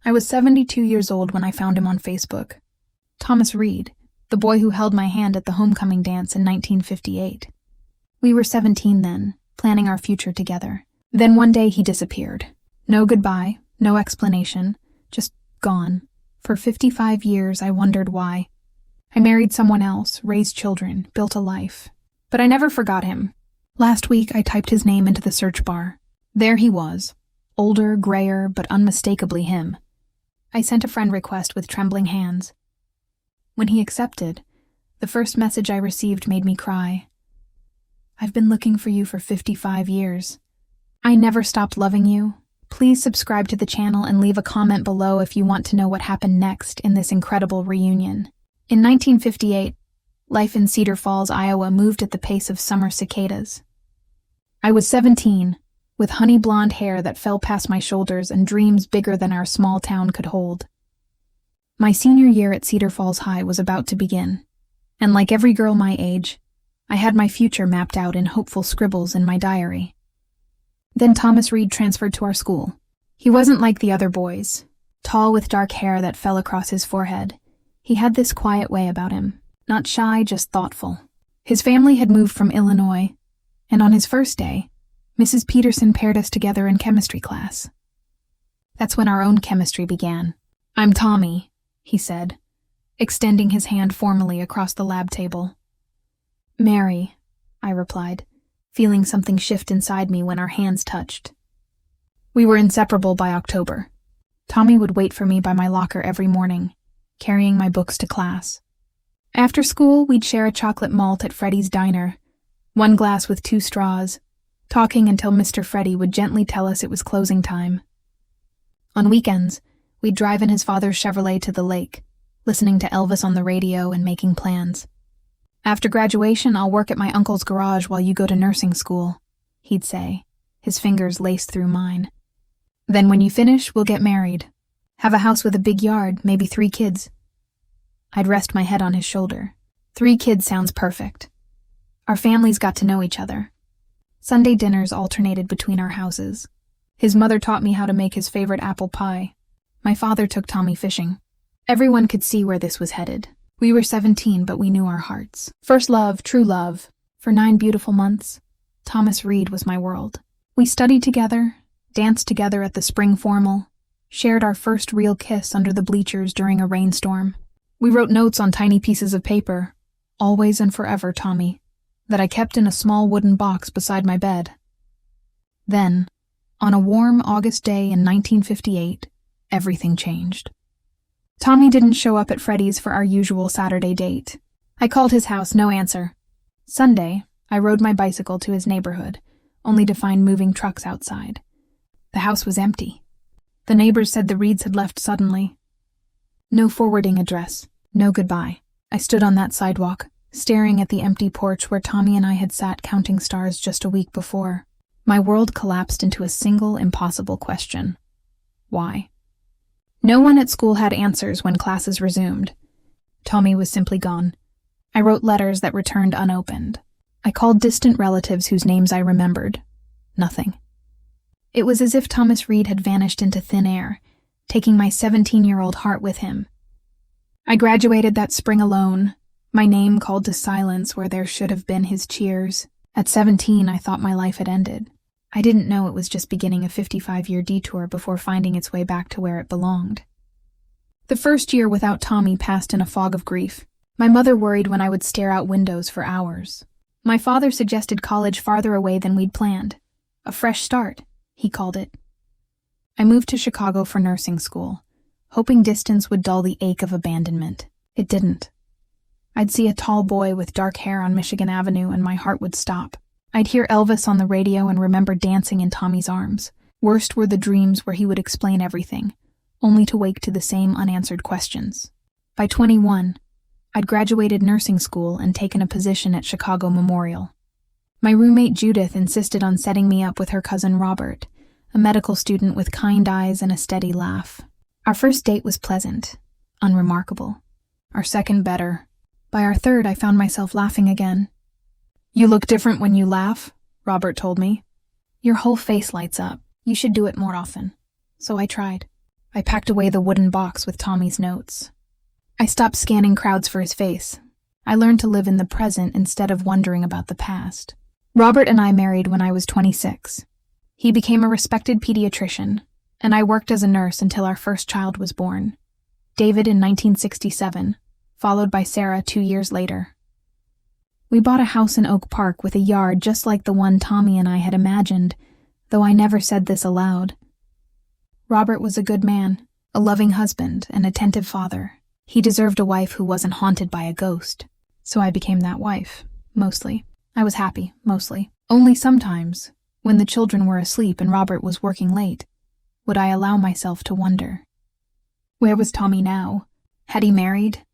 I was 72 years old when I found him on Facebook. Thomas Reed, the boy who held my hand at the homecoming dance in 1958. We were 17 then, planning our future together. Then one day he disappeared. No goodbye, no explanation, just gone. For 55 years I wondered why. I married someone else, raised children, built a life. But I never forgot him. Last week I typed his name into the search bar. There he was. Older, grayer, but unmistakably him. I sent a friend request with trembling hands. When he accepted, the first message I received made me cry. I've been looking for you for 55 years. I never stopped loving you. Please subscribe to the channel and leave a comment below if you want to know what happened next in this incredible reunion. In 1958, life in Cedar Falls, Iowa moved at the pace of summer cicadas. I was 17, with honey blonde hair that fell past my shoulders and dreams bigger than our small town could hold. My senior year at Cedar Falls High was about to begin, and like every girl my age, I had my future mapped out in hopeful scribbles in my diary. Then Thomas Reed transferred to our school. He wasn't like the other boys, tall with dark hair that fell across his forehead. He had this quiet way about him, not shy, just thoughtful. His family had moved from Illinois, and on his first day, Mrs. Peterson paired us together in chemistry class. That's when our own chemistry began. I'm Tommy, he said, extending his hand formally across the lab table. Mary, I replied, feeling something shift inside me when our hands touched. We were inseparable by October. Tommy would wait for me by my locker every morning, carrying my books to class. After school, we'd share a chocolate malt at Freddy's Diner, one glass with 2 straws, talking until Mr. Freddy would gently tell us it was closing time. On weekends, we'd drive in his father's Chevrolet to the lake, listening to Elvis on the radio and making plans. After graduation, I'll work at my uncle's garage while you go to nursing school, he'd say, his fingers laced through mine. Then when you finish, we'll get married. Have a house with a big yard, maybe 3 kids. I'd rest my head on his shoulder. 3 kids sounds perfect. Our families got to know each other. Sunday dinners alternated between our houses. His mother taught me how to make his favorite apple pie. My father took Tommy fishing. Everyone could see where this was headed. We were 17, but we knew our hearts. First love, true love. For 9 beautiful months, Thomas Reed was my world. We studied together, danced together at the spring formal, shared our first real kiss under the bleachers during a rainstorm. We wrote notes on tiny pieces of paper, always and forever, Tommy, that I kept in a small wooden box beside my bed. Then, on a warm August day in 1958, everything changed. Tommy didn't show up at Freddy's for our usual Saturday date. I called his house, no answer. Sunday, I rode my bicycle to his neighborhood, only to find moving trucks outside. The house was empty. The neighbors said the Reeds had left suddenly. No forwarding address, no goodbye. I stood on that sidewalk, staring at the empty porch where Tommy and I had sat counting stars just a week before. My world collapsed into a single impossible question. Why? No one at school had answers when classes resumed. Tommy was simply gone. I wrote letters that returned unopened. I called distant relatives whose names I remembered. Nothing. It was as if Thomas Reed had vanished into thin air, taking my 17-year-old heart with him. I graduated that spring alone, my name called to silence where there should have been his cheers. At 17, I thought my life had ended. I didn't know it was just beginning a 55-year detour before finding its way back to where it belonged. The first year without Tommy passed in a fog of grief. My mother worried when I would stare out windows for hours. My father suggested college farther away than we'd planned. A fresh start, he called it. I moved to Chicago for nursing school, hoping distance would dull the ache of abandonment. It didn't. I'd see a tall boy with dark hair on Michigan Avenue and my heart would stop. I'd hear Elvis on the radio and remember dancing in Tommy's arms. Worst were the dreams where he would explain everything, only to wake to the same unanswered questions. By 21, I'd graduated nursing school and taken a position at Chicago Memorial. My roommate Judith insisted on setting me up with her cousin Robert, a medical student with kind eyes and a steady laugh. Our first date was pleasant, unremarkable. Our second better. By our third, I found myself laughing again. You look different when you laugh, Robert told me. Your whole face lights up. You should do it more often. So I tried. I packed away the wooden box with Tommy's notes. I stopped scanning crowds for his face. I learned to live in the present instead of wondering about the past. Robert and I married when I was 26. He became a respected pediatrician, and I worked as a nurse until our first child was born, David in 1967, followed by Sarah 2 years later. We bought a house in Oak Park with a yard just like the one Tommy and I had imagined, though I never said this aloud. Robert was a good man, a loving husband, an attentive father. He deserved a wife who wasn't haunted by a ghost. So I became that wife, mostly. I was happy, mostly. Only sometimes, when the children were asleep and Robert was working late, would I allow myself to wonder. Where was Tommy now? Had he married?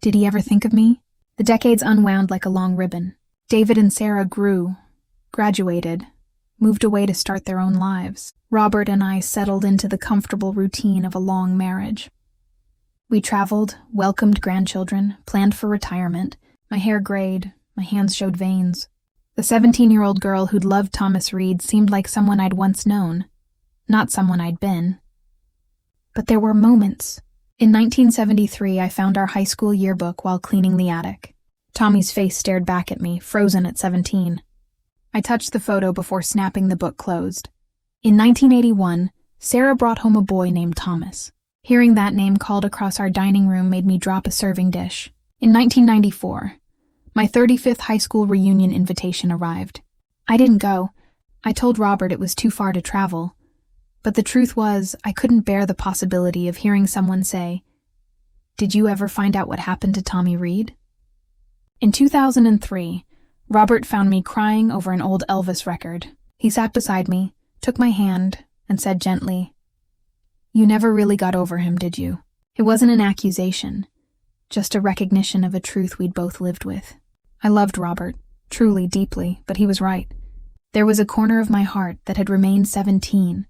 Did he ever think of me? The decades unwound like a long ribbon. David and Sarah grew, graduated, moved away to start their own lives. Robert and I settled into the comfortable routine of a long marriage. We traveled, welcomed grandchildren, planned for retirement. My hair grayed, my hands showed veins. The 17-year-old girl who'd loved Thomas Reed seemed like someone I'd once known, not someone I'd been. But there were moments. In 1973, I found our high school yearbook while cleaning the attic. Tommy's face stared back at me, frozen at 17. I touched the photo before snapping the book closed. In 1981, Sarah brought home a boy named Thomas. Hearing that name called across our dining room made me drop a serving dish. In 1994, my 35th high school reunion invitation arrived. I didn't go. I told Robert it was too far to travel. But the truth was, I couldn't bear the possibility of hearing someone say, "Did you ever find out what happened to Tommy Reed?" In 2003, Robert found me crying over an old Elvis record. He sat beside me, took my hand, and said gently, "You never really got over him, did you?" It wasn't an accusation, just a recognition of a truth we'd both lived with. I loved Robert, truly, deeply, but he was right. There was a corner of my heart that had remained 17,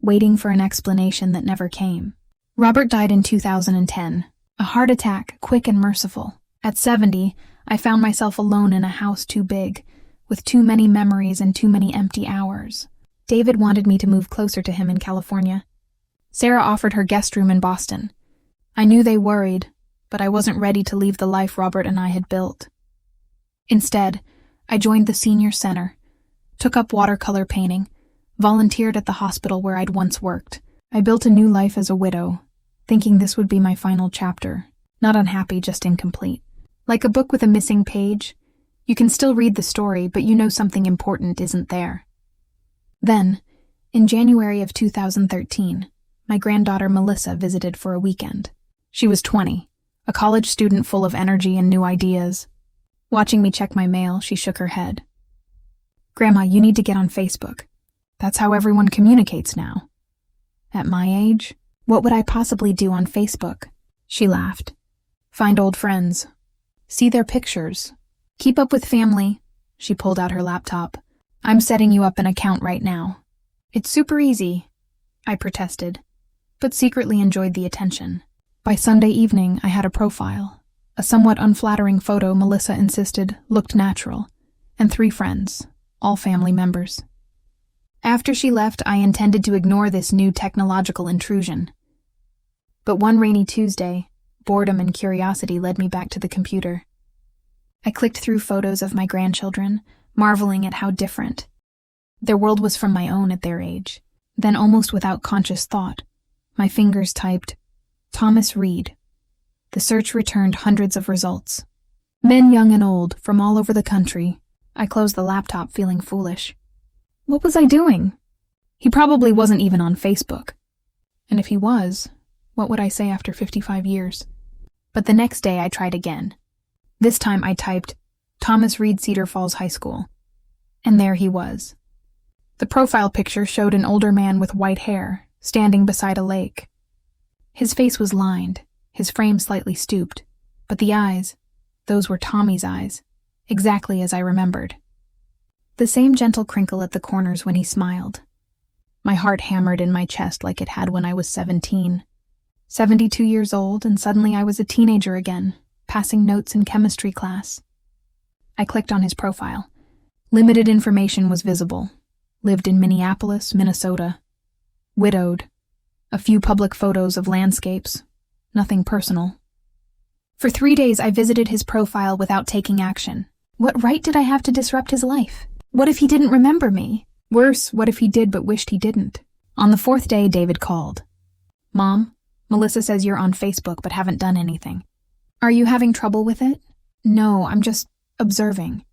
waiting for an explanation that never came. Robert died in 2010, a heart attack, quick and merciful. At 70, I found myself alone in a house too big, with too many memories and too many empty hours. David wanted me to move closer to him in California. Sarah offered her guest room in Boston. I knew they worried, but I wasn't ready to leave the life Robert and I had built. Instead, I joined the senior center, took up watercolor painting, volunteered at the hospital where I'd once worked. I built a new life as a widow, thinking this would be my final chapter. Not unhappy, just incomplete. Like a book with a missing page, you can still read the story, but you know something important isn't there. Then, in January of 2013, my granddaughter Melissa visited for a weekend. She was 20, a college student full of energy and new ideas. Watching me check my mail, she shook her head. "Grandma, you need to get on Facebook. That's how everyone communicates now." At my age, what would I possibly do on Facebook? She laughed. "Find old friends. See their pictures. Keep up with family." She pulled out her laptop. "I'm setting you up an account right now." "It's super easy," I protested, but secretly enjoyed the attention. By Sunday evening, I had a profile. A somewhat unflattering photo, Melissa insisted, looked natural, and 3 friends, all family members. After she left, I intended to ignore this new technological intrusion. But one rainy Tuesday, boredom and curiosity led me back to the computer. I clicked through photos of my grandchildren, marveling at how different. Their world was from my own at their age. Then, almost without conscious thought, my fingers typed, "Thomas Reed." The search returned hundreds of results. Men young and old, from all over the country. I closed the laptop feeling foolish. What was I doing? He probably wasn't even on Facebook. And if he was, what would I say after 55 years? But the next day I tried again. This time I typed, "Thomas Reed, Cedar Falls High School." And there he was. The profile picture showed an older man with white hair, standing beside a lake. His face was lined, his frame slightly stooped, but the eyes, those were Tommy's eyes, exactly as I remembered. The same gentle crinkle at the corners when he smiled. My heart hammered in my chest like it had when I was 17. 72 years old, and suddenly I was a teenager again, passing notes in chemistry class. I clicked on his profile. Limited information was visible. Lived in Minneapolis, Minnesota. Widowed. A few public photos of landscapes. Nothing personal. For 3 days, I visited his profile without taking action. What right did I have to disrupt his life? What if he didn't remember me? Worse, what if he did but wished he didn't? On the 4th day, David called. "Mom, Melissa says you're on Facebook but haven't done anything. Are you having trouble with it?" "No, I'm just observing."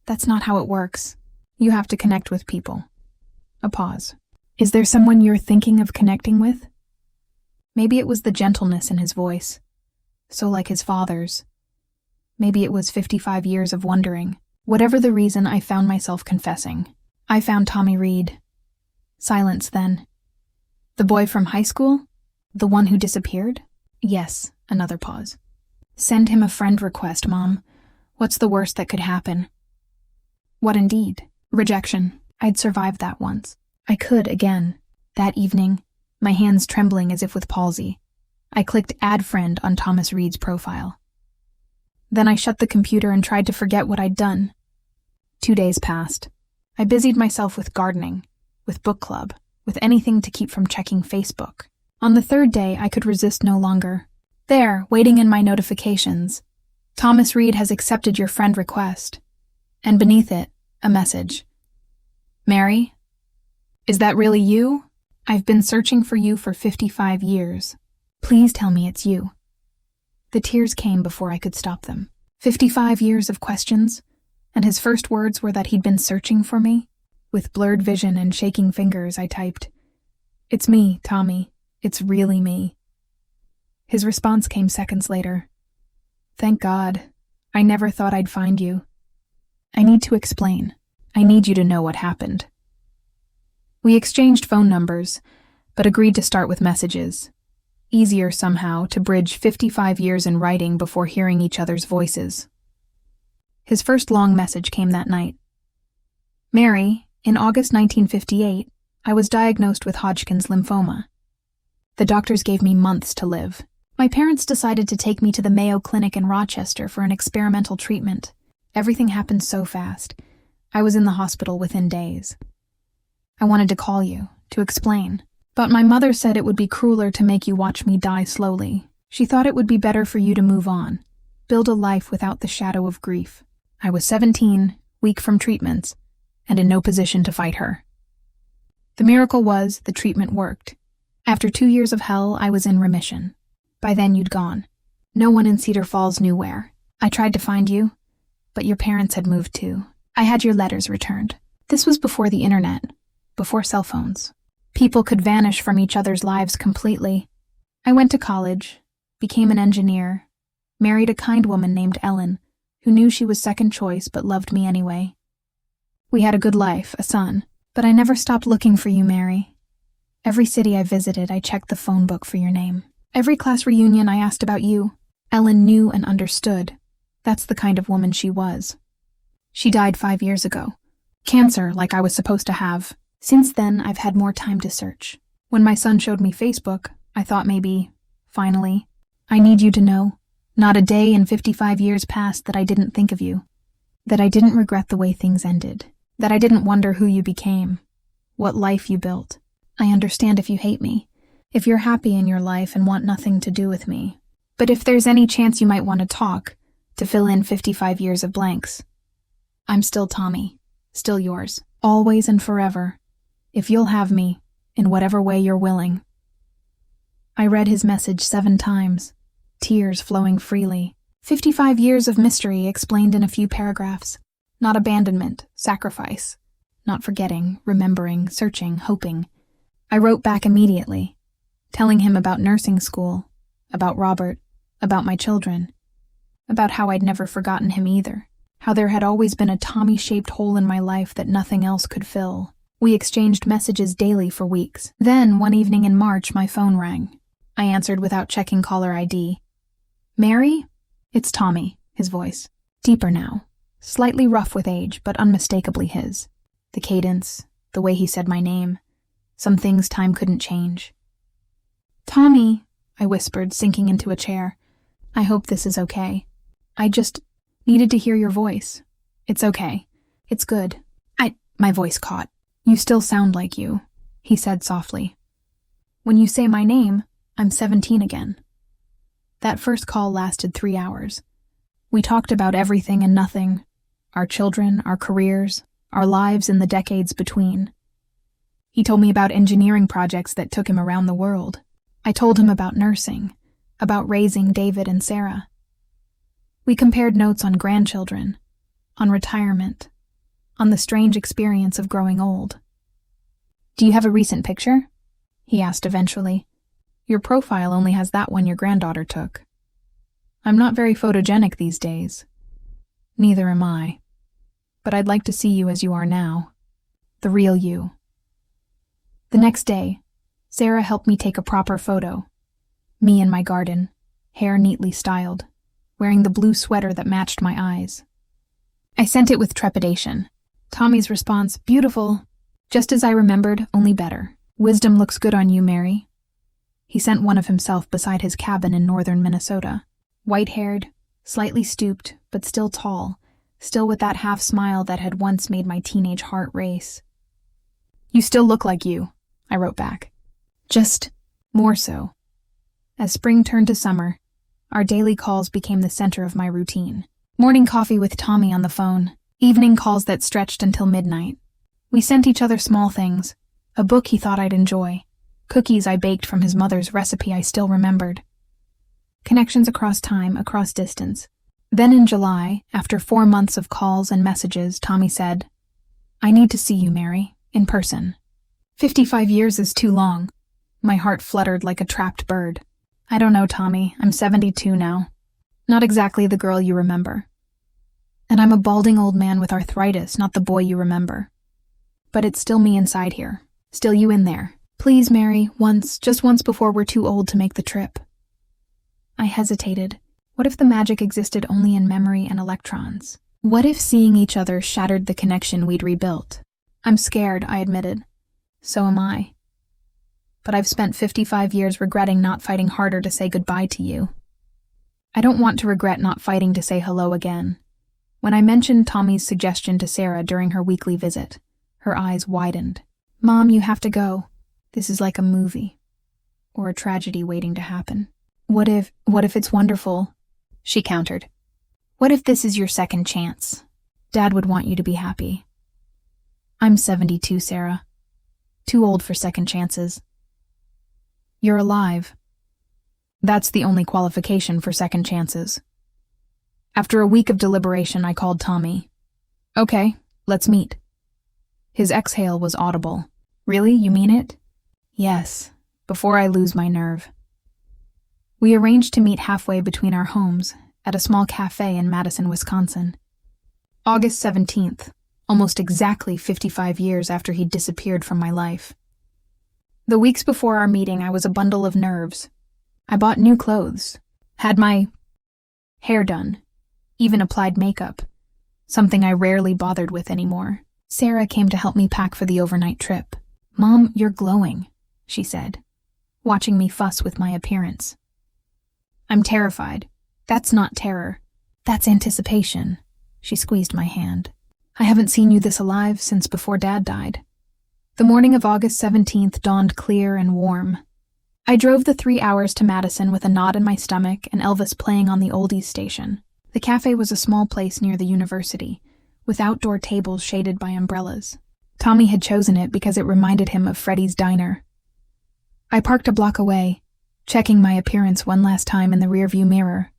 "That's not how it works. You have to connect with people." A pause. "Is there someone you're thinking of connecting with?" Maybe it was the gentleness in his voice, so like his father's. Maybe it was 55 years of wondering. Whatever the reason, I found myself confessing. I found Tommy Reed. Silence then. "The boy from high school? The one who disappeared?" "Yes." Another pause. "Send him a friend request, Mom. What's the worst that could happen?" What indeed? Rejection. I'd survived that once. I could again. That evening, my hands trembling as if with palsy, I clicked Add Friend on Thomas Reed's profile. Then I shut the computer and tried to forget what I'd done. 2 days passed. I busied myself with gardening, with book club, with anything to keep from checking Facebook. On the 3rd day, I could resist no longer. There, waiting in my notifications, "Thomas Reed has accepted your friend request." And beneath it, a message. "Mary? Is that really you? I've been searching for you for 55 years. Please tell me it's you." The tears came before I could stop them. 55 years of questions, and his first words were that he'd been searching for me. With blurred vision and shaking fingers, I typed, "It's me, Tommy. It's really me." His response came seconds later. "Thank God. I never thought I'd find you. I need to explain. I need you to know what happened." We exchanged phone numbers, but agreed to start with messages. Easier somehow to bridge 55 years in writing before hearing each other's voices. His first long message came that night. "Mary, in August 1958, I was diagnosed with Hodgkin's lymphoma. The doctors gave me months to live. My parents decided to take me to the Mayo Clinic in Rochester for an experimental treatment. Everything happened so fast. I was in the hospital within days. I wanted to call you, to explain. But my mother said it would be crueler to make you watch me die slowly. She thought it would be better for you to move on, build a life without the shadow of grief. I was 17, weak from treatments, and in no position to fight her. The miracle was the treatment worked. After 2 years of hell, I was in remission. By then you'd gone. No one in Cedar Falls knew where. I tried to find you, but your parents had moved too. I had your letters returned. This was before the internet, before cell phones. People could vanish from each other's lives completely. I went to college, became an engineer, married a kind woman named Ellen, who knew she was second choice but loved me anyway. We had a good life, a son, but I never stopped looking for you, Mary. Every city I visited, I checked the phone book for your name. Every class reunion, I asked about you. Ellen knew and understood. That's the kind of woman she was. She died 5 years ago. Cancer, like I was supposed to have. Since then, I've had more time to search. When my son showed me Facebook, I thought maybe, finally, I need you to know, not a day in 55 years passed that I didn't think of you, that I didn't regret the way things ended, that I didn't wonder who you became, what life you built. I understand if you hate me, if you're happy in your life and want nothing to do with me. But if there's any chance you might want to talk, to fill in 55 years of blanks, I'm still Tommy, still yours, always and forever, if you'll have me, in whatever way you're willing. I read his message 7 times, tears flowing freely. 55 years of mystery explained in a few paragraphs. Not abandonment, sacrifice. Not forgetting, remembering, searching, hoping. I wrote back immediately, telling him about nursing school, about Robert, about my children, about how I'd never forgotten him either, how there had always been a Tommy-shaped hole in my life that nothing else could fill. We exchanged messages daily for weeks. Then, one evening in March, my phone rang. I answered without checking caller ID. "Mary?" "It's Tommy," his voice. Deeper now, slightly rough with age, but unmistakably his. The cadence, the way he said my name, some things time couldn't change. "Tommy," I whispered, sinking into a chair. "I hope this is okay. I just needed to hear your voice. It's okay. It's good." My voice caught. "You still sound like you," he said softly. When you say my name, I'm 17 again. That first call lasted 3 hours. We talked about everything and nothing, our children, our careers, our lives in the decades between. He told me about engineering projects that took him around the world. I told him about nursing, about raising David and Sarah. We compared notes on grandchildren, on retirement, on the strange experience of growing old. Do you have a recent picture? He asked eventually. Your profile only has that one your granddaughter took. I'm not very photogenic these days. Neither am I. But I'd like to see you as you are now. The real you. The next day, Sarah helped me take a proper photo. Me in my garden, hair neatly styled, wearing the blue sweater that matched my eyes. I sent it with trepidation. Tommy's response, beautiful. Just as I remembered, only better. Wisdom looks good on you, Mary. He sent one of himself beside his cabin in northern Minnesota. White-haired, slightly stooped, but still tall, still with that half-smile that had once made my teenage heart race. You still look like you, I wrote back. Just more so. As spring turned to summer, our daily calls became the center of my routine. Morning coffee with Tommy on the phone, evening calls that stretched until midnight. We sent each other small things, a book he thought I'd enjoy, cookies I baked from his mother's recipe I still remembered. Connections across time, across distance. Then in July, after 4 months of calls and messages, Tommy said, I need to see you, Mary, in person. 55 years is too long. My heart fluttered like a trapped bird. I don't know, Tommy. I'm 72 now. Not exactly the girl you remember. And I'm a balding old man with arthritis, not the boy you remember. But it's still me inside here. Still you in there. Please, Mary, once, just once before we're too old to make the trip. I hesitated. What if the magic existed only in memory and electrons? What if seeing each other shattered the connection we'd rebuilt? I'm scared, I admitted. So am I. But I've spent 55 years regretting not fighting harder to say goodbye to you. I don't want to regret not fighting to say hello again. When I mentioned Tommy's suggestion to Sarah during her weekly visit, her eyes widened. Mom, you have to go. This is like a movie. Or a tragedy waiting to happen. What if it's wonderful? She countered. What if this is your second chance? Dad would want you to be happy. I'm 72, Sarah. Too old for second chances. You're alive. That's the only qualification for second chances. After a week of deliberation, I called Tommy. Okay, let's meet. His exhale was audible. Really, you mean it? Yes, before I lose my nerve. We arranged to meet halfway between our homes at a small cafe in Madison, Wisconsin. August 17th, almost exactly 55 years after he'd disappeared from my life. The weeks before our meeting, I was a bundle of nerves. I bought new clothes, had my hair done, even applied makeup, something I rarely bothered with anymore. Sarah came to help me pack for the overnight trip. Mom, you're glowing, she said, watching me fuss with my appearance. I'm terrified. That's not terror. That's anticipation. She squeezed my hand. I haven't seen you this alive since before Dad died. The morning of August 17th dawned clear and warm. I drove the 3 hours to Madison with a knot in my stomach and Elvis playing on the oldies station. The cafe was a small place near the university, with outdoor tables shaded by umbrellas. Tommy had chosen it because it reminded him of Freddie's diner. I parked a block away, checking my appearance one last time in the rearview mirror.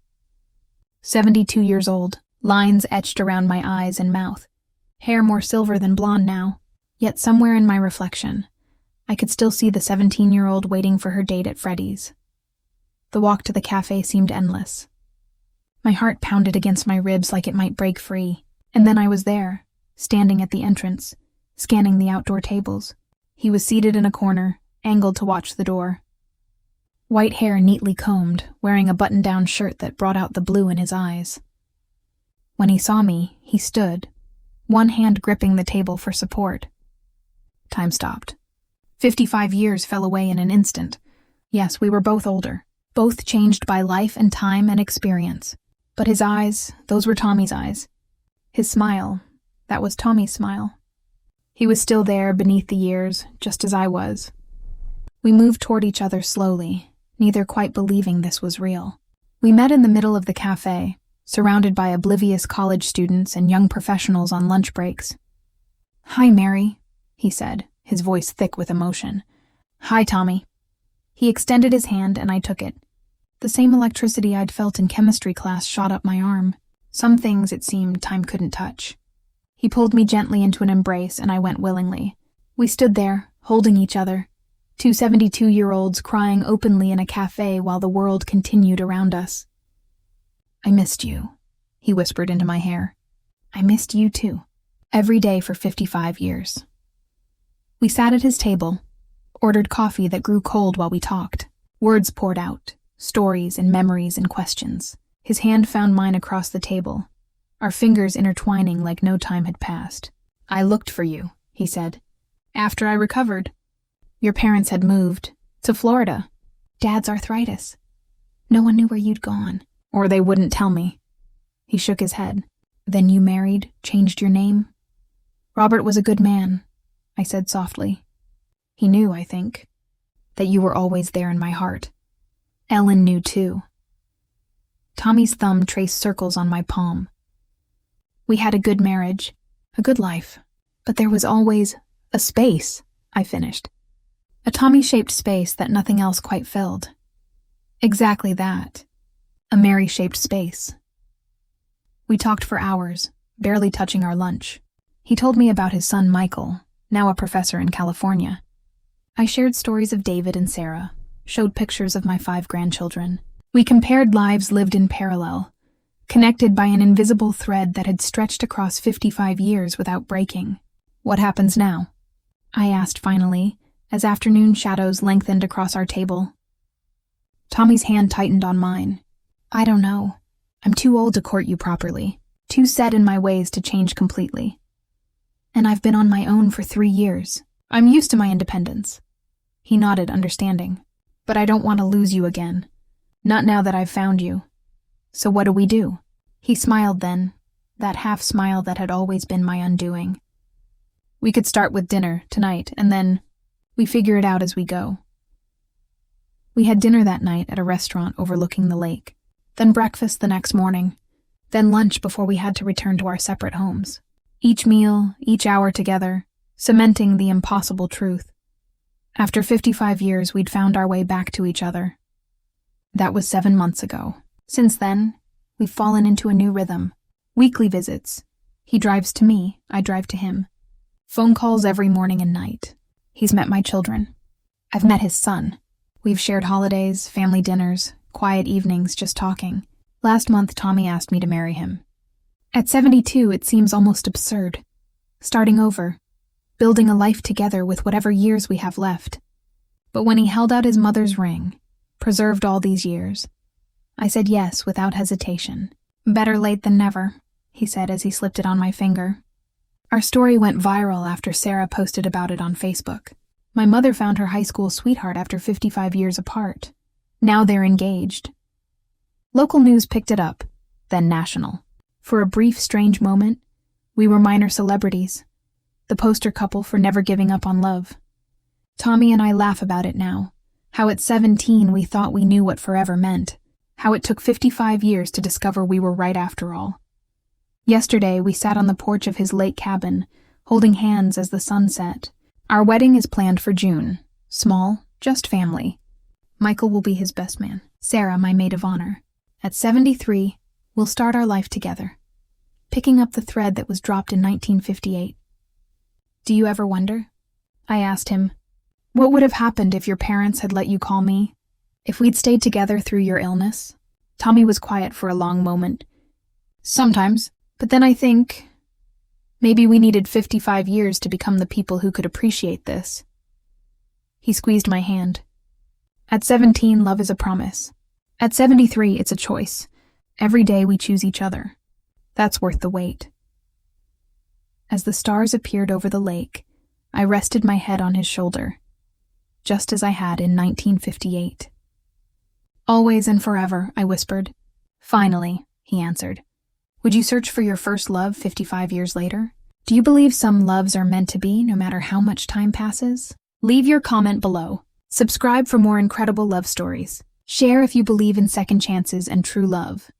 72 years old, lines etched around my eyes and mouth, hair more silver than blonde now, yet somewhere in my reflection, I could still see the 17-year-old waiting for her date at Freddie's. The walk to the cafe seemed endless. My heart pounded against my ribs like it might break free, and then I was there, standing at the entrance, scanning the outdoor tables. He was seated in a corner, angled to watch the door. White hair neatly combed, wearing a button-down shirt that brought out the blue in his eyes. When he saw me, he stood, one hand gripping the table for support. Time stopped. 55 years fell away in an instant. Yes, we were both older, both changed by life and time and experience. But his eyes, those were Tommy's eyes. His smile, that was Tommy's smile. He was still there beneath the years, just as I was. We moved toward each other slowly, neither quite believing this was real. We met in the middle of the cafe, surrounded by oblivious college students and young professionals on lunch breaks. "Hi, Mary," he said, his voice thick with emotion. "Hi, Tommy." He extended his hand and I took it. The same electricity I'd felt in chemistry class shot up my arm. Some things, it seemed, time couldn't touch. He pulled me gently into an embrace and I went willingly. We stood there, holding each other, two 72-year-olds crying openly in a cafe while the world continued around us. "I missed you," he whispered into my hair. "I missed you too. Every day for 55 years. We sat at his table, ordered coffee that grew cold while we talked. Words poured out, stories and memories and questions. His hand found mine across the table, our fingers intertwining like no time had passed. "I looked for you," he said. "After I recovered. Your parents had moved to Florida. Dad's arthritis. No one knew where you'd gone, or they wouldn't tell me." He shook his head. "Then you married, changed your name?" "Robert was a good man," I said softly. "He knew, I think, that you were always there in my heart. Ellen knew too." Tommy's thumb traced circles on my palm. "We had a good marriage, a good life, but there was always a space," I finished. "A Tommy-shaped space that nothing else quite filled." "Exactly that. A Mary-shaped space." We talked for hours, barely touching our lunch. He told me about his son Michael, now a professor in California. I shared stories of David and Sarah, showed pictures of my 5 grandchildren. We compared lives lived in parallel, connected by an invisible thread that had stretched across 55 years without breaking. "What happens now?" I asked finally, as afternoon shadows lengthened across our table. Tommy's hand tightened on mine. "I don't know. I'm too old to court you properly, too set in my ways to change completely. And I've been on my own for 3 years. I'm used to my independence." He nodded, understanding. "But I don't want to lose you again. Not now that I've found you. So what do we do?" He smiled then, that half smile that had always been my undoing. "We could start with dinner tonight, and then we figure it out as we go." We had dinner that night at a restaurant overlooking the lake, then breakfast the next morning, then lunch before we had to return to our separate homes. Each meal, each hour together, cementing the impossible truth. After 55 years, we'd found our way back to each other. That was 7 months ago. Since then, we've fallen into a new rhythm. Weekly visits. He drives to me, I drive to him. Phone calls every morning and night. He's met my children. I've met his son. We've shared holidays, family dinners, quiet evenings just talking. Last month, Tommy asked me to marry him. At 72, it seems almost absurd. Starting over, building a life together with whatever years we have left. But when he held out his mother's ring, preserved all these years, I said yes without hesitation. "Better late than never," he said as he slipped it on my finger. Our story went viral after Sarah posted about it on Facebook. My mother found her high school sweetheart after 55 years apart. Now they're engaged. Local news picked it up, then national. For a brief, strange moment, we were minor celebrities, the poster couple for never giving up on love. Tommy and I laugh about it now, how at 17 we thought we knew what forever meant, how it took 55 years to discover we were right after all. Yesterday, we sat on the porch of his lake cabin, holding hands as the sun set. Our wedding is planned for June. Small, just family. Michael will be his best man. Sarah, my maid of honor. At 73, we'll start our life together, picking up the thread that was dropped in 1958. "Do you ever wonder?" I asked him. "What would have happened if your parents had let you call me? If we'd stayed together through your illness?" Tommy was quiet for a long moment. "Sometimes, but then I think maybe we needed 55 years to become the people who could appreciate this." He squeezed my hand. "At 17, love is a promise. At 73, it's a choice. Every day we choose each other. That's worth the wait." As the stars appeared over the lake, I rested my head on his shoulder, just as I had in 1958. "Always and forever," I whispered. "Finally," he answered. "Would you search for your first love 55 years later? Do you believe some loves are meant to be no matter how much time passes? Leave your comment below. Subscribe for more incredible love stories. Share if you believe in second chances and true love.